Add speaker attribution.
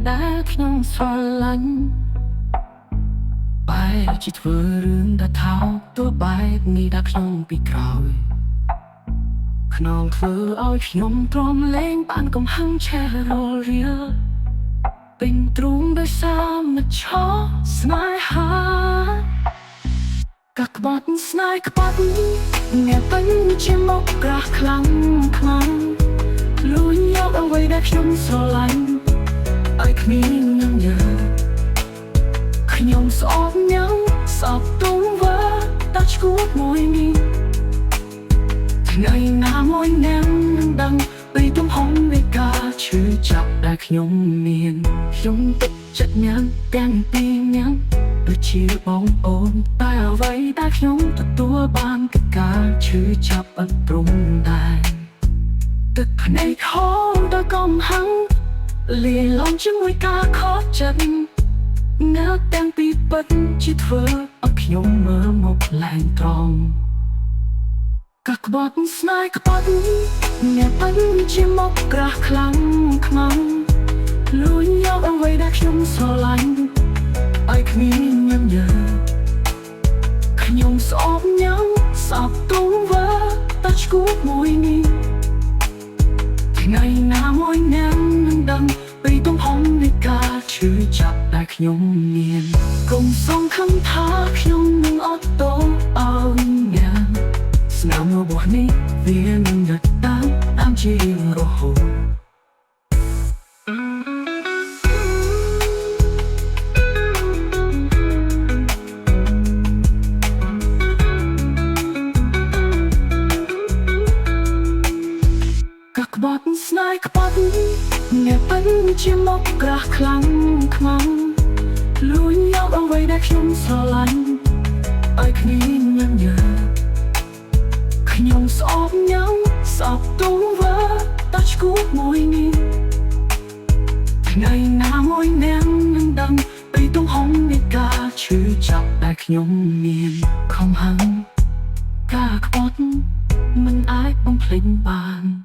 Speaker 1: ដែលខ្ញុំស្រឡាញ់បែរជាធ្វើរឿងដែលថោកទោះបែបនេះដាក់ខ្ញុំពីក្រោយខ្នងធ្វើឲ្យខ្ញុំទ្រាំលែងបានកំហឹងឆេះរលរៀលពេញទ្រូងដោយសារមិនឆោស្នេហាកាក់ក្បត់ស្នេហ៍ក្បត់អ្នកពេញជាមកក្រាស់ខ្លាំងខ្លាំងលួចយកអ្វីដែលខ្ញុំស្រឡាញ់ឲ្យគ្មាននឹងញើខ្ញុំស្អប់ញ៉ាំសពទុំវើតាឈួតមួយនេះថ្ងៃណាមួយណាំនឹងដឹងពីទំហំនៃការឈឺចាប់ដែលខ្ញុំមានខ្ញុំទុកចិត្តញ៉ាំទាំងពីរញ៉ាំដូចជាបងប្អូនតែអ្វីដែលខ្ញុំទទួលបានគឺការឈឺចាប់អត់ព្រំដែនទឹកភ្នែកហូរដល់កំហឹងលាយឡំជាមួយការខកចិត្តនៅទាំងពីពិតជាធ្វើឲ្យខ្ញុំមើលមកឡើងត្រង់កាក់ក្បត់ស្នេហ៍ក្បត់អ្នកពេញជាមកក្រាស់ខ្លាំងខ្មាំងលួចយកអ្វីដែលខ្ញុំស្រឡាញ់ឲ្យគ្មានញញើខ្ញុំស្អប់ញ៉ាំសពទុំវើតែឈួតមួយនេះថ្ងៃណាមួយណាំនឹងដឹងពីទំហំនៃការឈឺចាប់ដែលខ្ញុំមានកុំសង្ឃឹមថាខ្ញុំនឹងអត់ទោសឲ្យញ៉ាំស្នាមរបស់នេះវានឹងដិតតាមជារហូតកាក់ក្បត់ស្នេហ៍ក្បត់អ្នកពេញជាមកក្រាស់ខ្លាំងខ្មាំងលួចយកអ្វីដែលខ្ញុំស្រឡាញ់ឲ្យគ្មានញញើខ្ញុំស្អប់ញ៉ាំសពទុំវើតាឈួតមួយនេះថ្ងៃណាមួយណាំនឹងដឹងពីទំហំនៃការឈឺចាប់ដែលខ្ញុំមានខំហឹងការក្បត់មិនអាចបំភ្លេចបាន